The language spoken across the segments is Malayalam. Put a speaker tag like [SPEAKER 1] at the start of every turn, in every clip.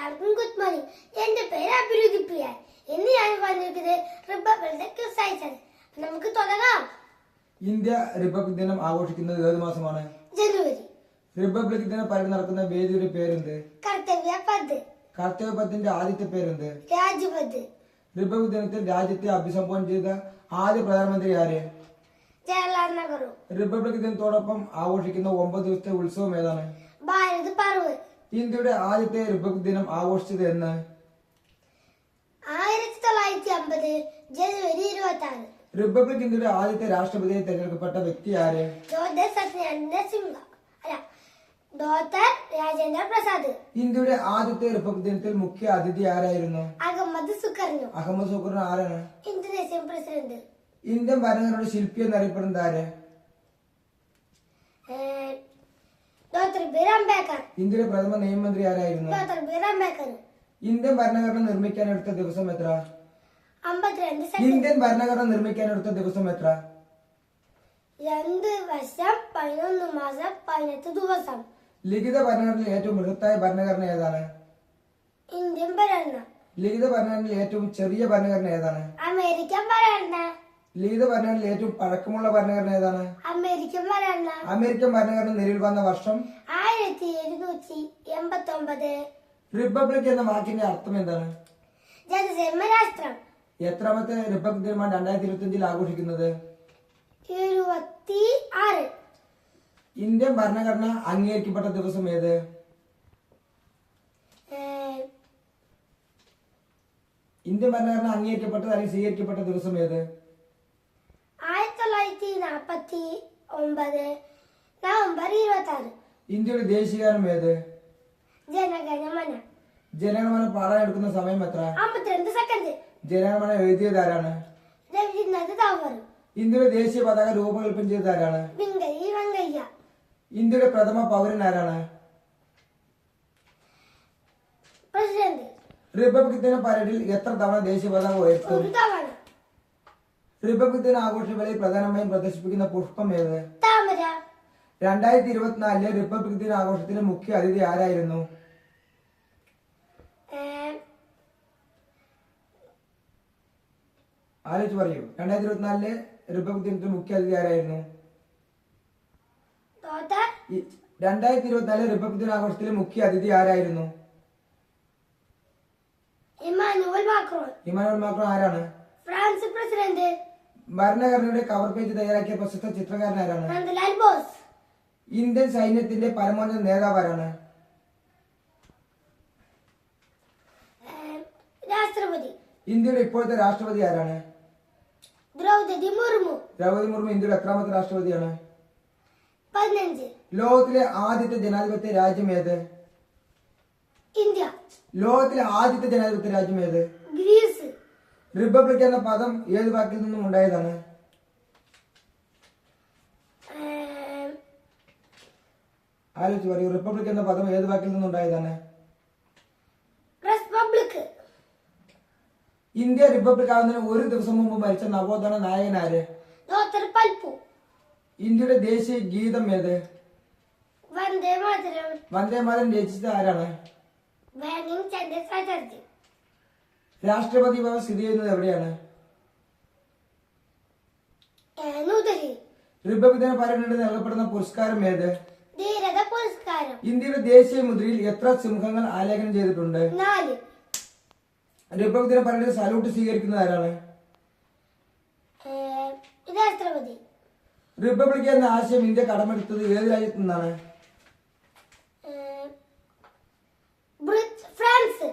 [SPEAKER 1] എല്ലാവർക്കും ഗുഡ് മോർണിംഗ്. എന്റെ പേര് അഭിരുചി പ്രിയ. ഇന്ന് ഞാൻ വന്നിരിക്കുന്നത് റിപ്പബ്ലിക് ക്വിസ് ആയിട്ടാണ്. നമുക്ക് തുടങ്ങാം.
[SPEAKER 2] ഇന്ത്യ റിപ്പബ്ലിക് ദിനം ആഘോഷിക്കുന്നത് ഏത് മാസമാണ്?
[SPEAKER 1] ജനുവരി.
[SPEAKER 2] റിപ്പബ്ലിക് ദിന പരേഡ് നടക്കുന്ന വേദിയുടെ പേരെന്ത്?
[SPEAKER 1] കർത്തവ്യ പദ്.
[SPEAKER 2] കർത്തവ്യ പത്തിന്റെ ആദ്യത്തെ പേരെന്ത്?
[SPEAKER 1] രാജ്പദ്.
[SPEAKER 2] റിപ്പബ്ലിക് ദിനത്തിൽ രാജ്യത്തെ അഭിസംബോധന ചെയ്ത ആദ്യ പ്രധാനമന്ത്രി ആര്?
[SPEAKER 1] ജവഹർലാൽ നെഹ്റു.
[SPEAKER 2] റിപ്പബ്ലിക് ദിനത്തോടൊപ്പം ആഘോഷിക്കുന്ന 9 ദിവസത്തെ ഉത്സവം ഏതാണ്?
[SPEAKER 1] ഭാരത് പർവ്.
[SPEAKER 2] ഇന്ത്യയുടെ ആദ്യത്തെ റിപ്പബ്ലിക് ദിനം ആഘോഷിച്ചത് എന്ന്?
[SPEAKER 1] 1950 ജനുവരി 26.
[SPEAKER 2] റിപ്പബ്ലിക് ഇന്ത്യയുടെ ആദ്യത്തെ രാഷ്ട്രപതിയായി തെരഞ്ഞെടുക്കപ്പെട്ട വ്യക്തി ആര്?
[SPEAKER 1] ഡോക്ടർ രാജേന്ദ്ര പ്രസാദ്.
[SPEAKER 2] ഇന്ത്യയുടെ ആദ്യത്തെ റിപ്പബ്ലിക് ദിനത്തിൽ മുഖ്യ അതിഥി ആരായിരുന്നു?
[SPEAKER 1] അഹമ്മദ് സുക്കർണു.
[SPEAKER 2] അഹമ്മദ് സുക്കർണു ആരാണ്?
[SPEAKER 1] Indonesian president.
[SPEAKER 2] ഇന്ത്യൻ ഭരണഘടനയുടെ ശില്പി എന്നറിയപ്പെടുന്നത് ആര്?
[SPEAKER 1] Doctor B R Ambedkar.
[SPEAKER 2] ഇന്ത്യയുടെ പ്രഥമ നിയമമന്ത്രി ആരായിരുന്നു?
[SPEAKER 1] Doctor B R Ambedkar.
[SPEAKER 2] Indian ഭരണഘടന നിർമ്മിക്കാൻ എടുത്ത ദിവസം എത്ര?
[SPEAKER 1] 52 സെക്കൻഡ്.
[SPEAKER 2] ഇന്ത്യൻ ഭരണഘടന നിർമ്മിക്കാൻ എടുത്ത ദിവസം എത്ര?
[SPEAKER 1] 2 വർഷം 11 മാസം 18 ദിവസം.
[SPEAKER 2] ലിഖിത ഭരണഘടനയിൽ ഏറ്റവും ബൃഹത്തായ ഭരണഘടന ഏതാണ്?
[SPEAKER 1] ഇന്ത്യൻ ഭരണഘടന.
[SPEAKER 2] ലിഖിത ഭരണഘടനയിൽ ഏറ്റവും ചെറിയ ഭരണഘടന ഏതാണ്?
[SPEAKER 1] അമേരിക്കൻ ഭരണഘടന.
[SPEAKER 2] ലിഖിത ഭരണഘടനയിൽ ഏറ്റവും പഴക്കമുള്ള ഭരണഘടന ഏതാണ്?
[SPEAKER 1] അമേരിക്കൻ ഭരണഘടന.
[SPEAKER 2] അമേരിക്കൻ ഭരണഘടന നിലവിൽ വന്ന വർഷം?
[SPEAKER 1] 1789.
[SPEAKER 2] റിപ്പബ്ലിക് എന്ന വാക്കിന്റെ അർത്ഥം എന്താണ്?
[SPEAKER 1] ജനസേവന രാഷ്ട്രം.
[SPEAKER 2] എത്രാമത്തെ റിപ്പബ്ലിക് ദിനമാണ് 2025 ആഘോഷിക്കുന്നത്?
[SPEAKER 1] 76.
[SPEAKER 2] ഇന്ത്യൻ ഭരണഘടന അംഗീകരിക്കപ്പെട്ട ദിവസം ഏത്? ഇന്ത്യൻ ഭരണഘടന അംഗീകരിക്കപ്പെട്ടത് അല്ലെങ്കിൽ സ്വീകരിക്കപ്പെട്ട ദിവസം ഏത്?
[SPEAKER 1] 1949 നവംബർ 26.
[SPEAKER 2] ഇന്ത്യയുടെ ദേശീയഗാനം ഏത്?
[SPEAKER 1] ജനഗണമന.
[SPEAKER 2] ജനഗണമന പാടാൻ എടുക്കുന്ന സമയം എത്ര?
[SPEAKER 1] 52 സെക്കൻഡ്.
[SPEAKER 2] ജനഗണമന എഴുതിയത് ആരാണ്?
[SPEAKER 1] രവീന്ദ്രനാഥ് ടാഗോർ.
[SPEAKER 2] ഇന്ത്യയുടെ ദേശീയ പതാക രൂപകൽപ്പന ചെയ്തത് ആരാണ്?
[SPEAKER 1] വെങ്കയ്യ.
[SPEAKER 2] ഇന്ത്യയുടെ പ്രഥമ പൗരൻ ആരാണ്?
[SPEAKER 1] പ്രസിഡന്റ്.
[SPEAKER 2] റിപ്പബ്ലിക് ദിന പരേഡിൽ എത്ര തവണ ദേശീയ പതാക ഉയർത്തും?
[SPEAKER 1] 1 തവണ.
[SPEAKER 2] റിപ്പബ്ലിക് ദിന ആഘോഷവേളയിൽ പ്രധാനമായും പ്രദർശിപ്പിക്കുന്ന പുഷ്പം ഏത്?
[SPEAKER 1] താമര.
[SPEAKER 2] 2024 റിപ്പബ്ലിക് ദിന ആഘോഷത്തിന് മുഖ്യ അതിഥി ആരായിരുന്നു? ആലോചിച്ച് പറയൂ. 2024 റിപ്പബ്ലിക് ദിനത്തിന് മുഖ്യ അതിഥി ആരായിരുന്നു? 2024 റിപ്പബ്ലിക് ദിനാഘോഷത്തിലെ മുഖ്യ അതിഥി ആരായിരുന്നു?
[SPEAKER 1] Emmanuel Macron.
[SPEAKER 2] ഇമ്മാനുവൽ മാക്രോൺ ആരാണ്?
[SPEAKER 1] France president.
[SPEAKER 2] ഭരണഘടനയുടെ കവർ പേജ് തയ്യാറാക്കിയ പ്രശസ്ത ചിത്രകാരൻ ആരാണ്?
[SPEAKER 1] നന്ദലാൽ ബോസ്.
[SPEAKER 2] ഇന്ത്യൻ സൈന്യത്തിന്റെ പരമോന്നത നേതാവ് ആരാണ്?
[SPEAKER 1] രാഷ്ട്രപതി.
[SPEAKER 2] ഇന്ത്യയുടെ ഇപ്പോഴത്തെ രാഷ്ട്രപതി ആരാണ്?
[SPEAKER 1] ദ്രൗപദി മുർമു.
[SPEAKER 2] ദ്രൗപദി മുർമു ഇന്ത്യയുടെ എത്രാമത്തെ രാഷ്ട്രപതിയാണ്?
[SPEAKER 1] 15.
[SPEAKER 2] ലോകത്തിലെ ആദ്യത്തെ ജനാധിപത്യ രാജ്യം ഏത്?
[SPEAKER 1] ഇന്ത്യ.
[SPEAKER 2] ലോകത്തിലെ ആദ്യത്തെ ജനാധിപത്യ രാജ്യം ഏത്?
[SPEAKER 1] ഗ്രീസ്.
[SPEAKER 2] റിപ്പബ്ലിക് എന്ന പദം ഏത് വാക്കിൽ നിന്നും ഉണ്ടായതാണ്? ആലോചിച്ച് പറയൂ. റിപ്പബ്ലിക് എന്ന പദം ഏത് വാക്കിൽ നിന്നും ഉണ്ടായതാണ്?
[SPEAKER 1] റിപ്പബ്ലിക്.
[SPEAKER 2] ഇന്ത്യ റിപ്പബ്ലിക് ആകുന്നതിന് 1 ദിവസം മുമ്പ് മരിച്ച നവോത്ഥാന നായകൻ ആര്?
[SPEAKER 1] ഡോക്ടർ പൽപു.
[SPEAKER 2] ഇന്ത്യയുടെ ദേശീയ ഗീതം ഏത്?
[SPEAKER 1] വന്ദേ മാതരം.
[SPEAKER 2] വന്ദേ മാതരം രചിച്ചത് ആരാണ്?
[SPEAKER 1] ബാങ്കിങ് ചന്ദ്ര ചാറ്റർജി.
[SPEAKER 2] രാഷ്ട്രപതി ഭവൻ സ്ഥിതി ചെയ്യുന്നത് എവിടെയാണ്?
[SPEAKER 1] ന്യൂഡൽഹി.
[SPEAKER 2] റിപ്പബ്ലിക് ദിന പരേഡിന് നൽകപ്പെടുന്ന പുരസ്കാരം ഏത്?
[SPEAKER 1] ധീരത പുരസ്കാരം.
[SPEAKER 2] ഇന്ത്യയുടെ ദേശീയ മുദ്രയിൽ എത്ര സിംഹങ്ങൾ ആലേഖനം ചെയ്തിട്ടുണ്ട്?
[SPEAKER 1] 4.
[SPEAKER 2] റിപ്പബ്ലിക് ദിന പരേഡിൽ സല്യൂട്ട് സ്വീകരിക്കുന്നത് ആരാണ്?
[SPEAKER 1] രാഷ്ട്രപതി.
[SPEAKER 2] റിപ്പബ്ലിക് എന്ന ആശയം ഇന്ത്യ കടമെടുത്തത് ഏത് രാജ്യത്തു നിന്നാണ്?
[SPEAKER 1] ഫ്രാൻസ്.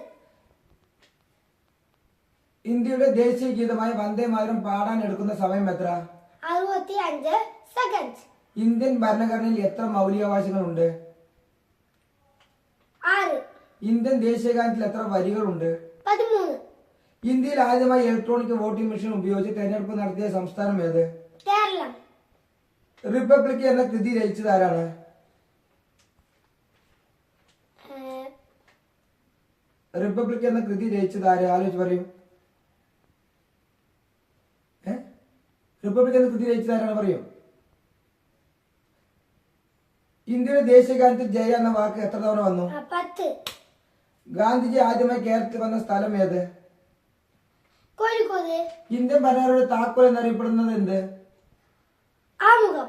[SPEAKER 2] ഇന്ത്യയുടെ ദേശീയ ഗീതമായ വന്ദേ മാതരം പാടാൻ എടുക്കുന്ന സമയം എത്ര?
[SPEAKER 1] 65 സെക്കൻഡ്.
[SPEAKER 2] ഇന്ത്യൻ ഭരണഘടനയിൽ എത്ര മൗലികാവകാശങ്ങളുണ്ട്?
[SPEAKER 1] 6.
[SPEAKER 2] ഇന്ത്യൻ ദേശീയഗാനത്തിൽ എത്ര വരികളുണ്ട്?
[SPEAKER 1] 13.
[SPEAKER 2] ഇന്ത്യയിൽ ആദ്യമായി ഇലക്ട്രോണിക് വോട്ടിംഗ് മെഷീൻ ഉപയോഗിച്ച് തെരഞ്ഞെടുപ്പ് നടത്തിയ സംസ്ഥാനം ഏത്?
[SPEAKER 1] കേരളം.
[SPEAKER 2] റിപ്പബ്ലിക് എന്ന കൃതി രചിച്ചത് ആരാണ്? റിപ്പബ്ലിക് എന്ന കൃതി രചിച്ചത് ആര്? ആലോചിച്ച് പറയൂ. റിപ്പബ്ലിക് എന്ന കൃതി രചിച്ചത് ആരാണ്? പറയൂ. ഇന്ത്യയുടെ ദേശീയ ഗാനത്തിൽ ജയ എന്ന വാക്ക് എത്ര തവണ വന്നു?
[SPEAKER 1] 10.
[SPEAKER 2] ഗാന്ധിജി ആദ്യമായി കേരളത്തിൽ വന്ന സ്ഥലം ഏത്?
[SPEAKER 1] കോഴിക്കോട്.
[SPEAKER 2] ഇന്ത്യൻ ഭരണഘടനയുടെ താക്കോൽ എന്നറിയപ്പെടുന്നത് എന്ത്?
[SPEAKER 1] ആമുഖം.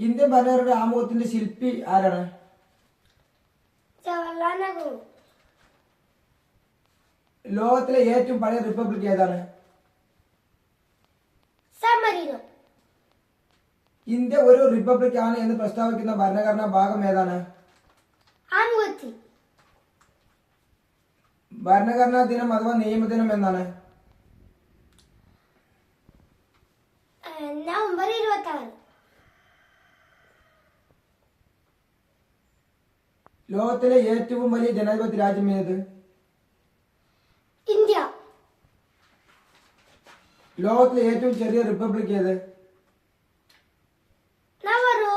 [SPEAKER 2] ഇന്ത്യൻ ഭരണഘടനയുടെ ആമുഖത്തിന്റെ ശില്പി ആരാണ്?
[SPEAKER 1] ജവഹർലാൽ നെഹ്റു.
[SPEAKER 2] ലോകത്തിലെ ഏറ്റവും പഴയ റിപ്പബ്ലിക് ഏതാണ്?
[SPEAKER 1] San Marino.
[SPEAKER 2] ഇന്ത്യ ഒരു റിപ്പബ്ലിക് ആണ് എന്ന് പ്രസ്താവിക്കുന്ന ഭരണഘടനാ ഭാഗം ഏതാണ്?
[SPEAKER 1] ആമുഖത്തിൽ.
[SPEAKER 2] ഭരണഘടനാ ദിനം അഥവാ നിയമദിനം എന്നാണ്?
[SPEAKER 1] നവംബർ 26.
[SPEAKER 2] ലോകത്തിലെ ഏറ്റവും വലിയ ജനാധിപത്യ രാജ്യം ഏത്?
[SPEAKER 1] ഇന്ത്യ.
[SPEAKER 2] ലോകത്തിലെ ഏറ്റവും ചെറിയ റിപ്പബ്ലിക് ഏത്?
[SPEAKER 1] നവറു.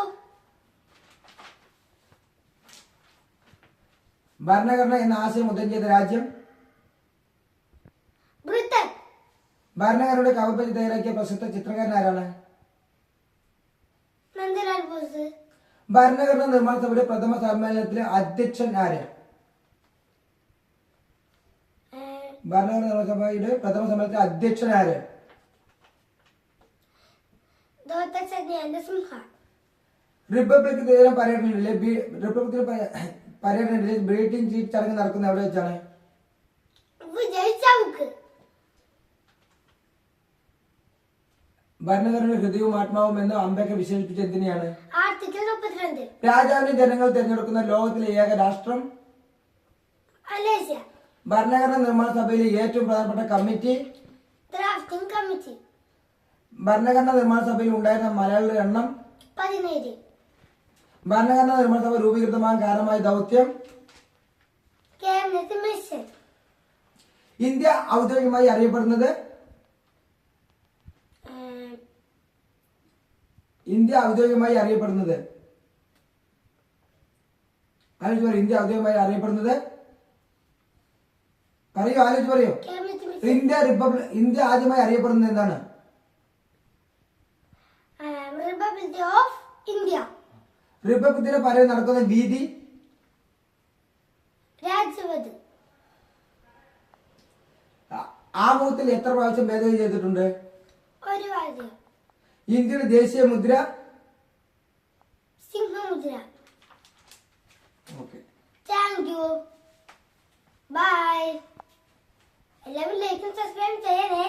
[SPEAKER 2] ഭരണഘടന എന്ന ആശയം ഉദയം ചെയ്ത രാജ്യം?
[SPEAKER 1] ബ്രിട്ടൻ.
[SPEAKER 2] ഭരണഘടനയുടെ കവർ പേജ് തയ്യാറാക്കിയ പ്രശസ്ത ചിത്രകാരൻ ആരാണ്?
[SPEAKER 1] നന്ദലാൽ ബോസ്.
[SPEAKER 2] ഭരണഘടനാ നിർമ്മാണ സഭയുടെ പ്രഥമ സമ്മേളനത്തിലെ അധ്യക്ഷൻ ആര്? ഭരണഘടനാ നിർമ്മാണ സഭയുടെ പ്രഥമ സമ്മേളനത്തിലെ അധ്യക്ഷൻ ആര്?
[SPEAKER 1] ഡോക്ടർ സന്യാന്റെ സിംഹ.
[SPEAKER 2] റിപ്പബ്ലിക് ദിന പര്യടനത്തിലെ പര്യടനത്തിലെ ബ്രീറ്റിംഗ് ചീഫ് ചടങ്ങ് നടക്കുന്ന എവിടെ വെച്ചാണ്?
[SPEAKER 1] വിജയ് ചൗക്ക്.
[SPEAKER 2] ഭരണഘടനയുടെ ഹൃദയവും ആത്മാവും എന്ന് അംബേദ്കർ വിശേഷിപ്പിച്ച എന്തിനെയാണ്?
[SPEAKER 1] ആർട്ടിക്കിൾ 32.
[SPEAKER 2] രാജാവിനെ ജനങ്ങൾ തിരഞ്ഞെടുക്കുന്ന ലോകത്തിലെ ഏക രാഷ്ട്രം?
[SPEAKER 1] മലേഷ്യ.
[SPEAKER 2] ഭരണഘടനാ നിർമ്മാണ സഭയിലെ ഏറ്റവും പ്രധാനപ്പെട്ട കമ്മിറ്റി?
[SPEAKER 1] Drafting committee.
[SPEAKER 2] ഭരണഘടനാ നിർമ്മാണ സഭയിൽ ഉണ്ടായിരുന്ന മലയാളികളുടെ എണ്ണം?
[SPEAKER 1] 17.
[SPEAKER 2] ഭരണഘടനാ നിർമ്മാണ സഭ രൂപീകൃതമാകാൻ കാരണമായ ദൗത്യം?
[SPEAKER 1] Cabinet mission.
[SPEAKER 2] ഇന്ത്യ ഔദ്യോഗികമായി അറിയപ്പെടുന്നത്? ഇന്ത്യ ഔദ്യോഗികമായി അറിയപ്പെടുന്നത് ആലോചിച്ച് പറയൂ. ഇന്ത്യ ഔദ്യോഗികമായി അറിയപ്പെടുന്നത് പറയൂ, ആലോചിച്ച് പറയൂ.
[SPEAKER 1] Cabinet mission.
[SPEAKER 2] ഇന്ത്യ ആദ്യമായി അറിയപ്പെടുന്നത് എന്താണ്?
[SPEAKER 1] Republic of India.
[SPEAKER 2] റിപ്പബ്ലിക് ദിന പരേഡ് നടക്കുന്ന വീതി?
[SPEAKER 1] രാജ്പഥ്.
[SPEAKER 2] ആമുഖത്തിൽ എത്ര പ്രാവശ്യം ഭേദഗതി ചെയ്തിട്ടുണ്ട്?
[SPEAKER 1] ഒരു വാദ്യം.
[SPEAKER 2] ഇന്ത്യയുടെ ദേശീയ മുദ്ര?
[SPEAKER 1] സിംഹമുദ്ര.
[SPEAKER 2] Okay,
[SPEAKER 1] thank you. ബൈ. എല്ലാവരും ലൈക്കും സബ്സ്ക്രൈബ് ചെയ്യണേ.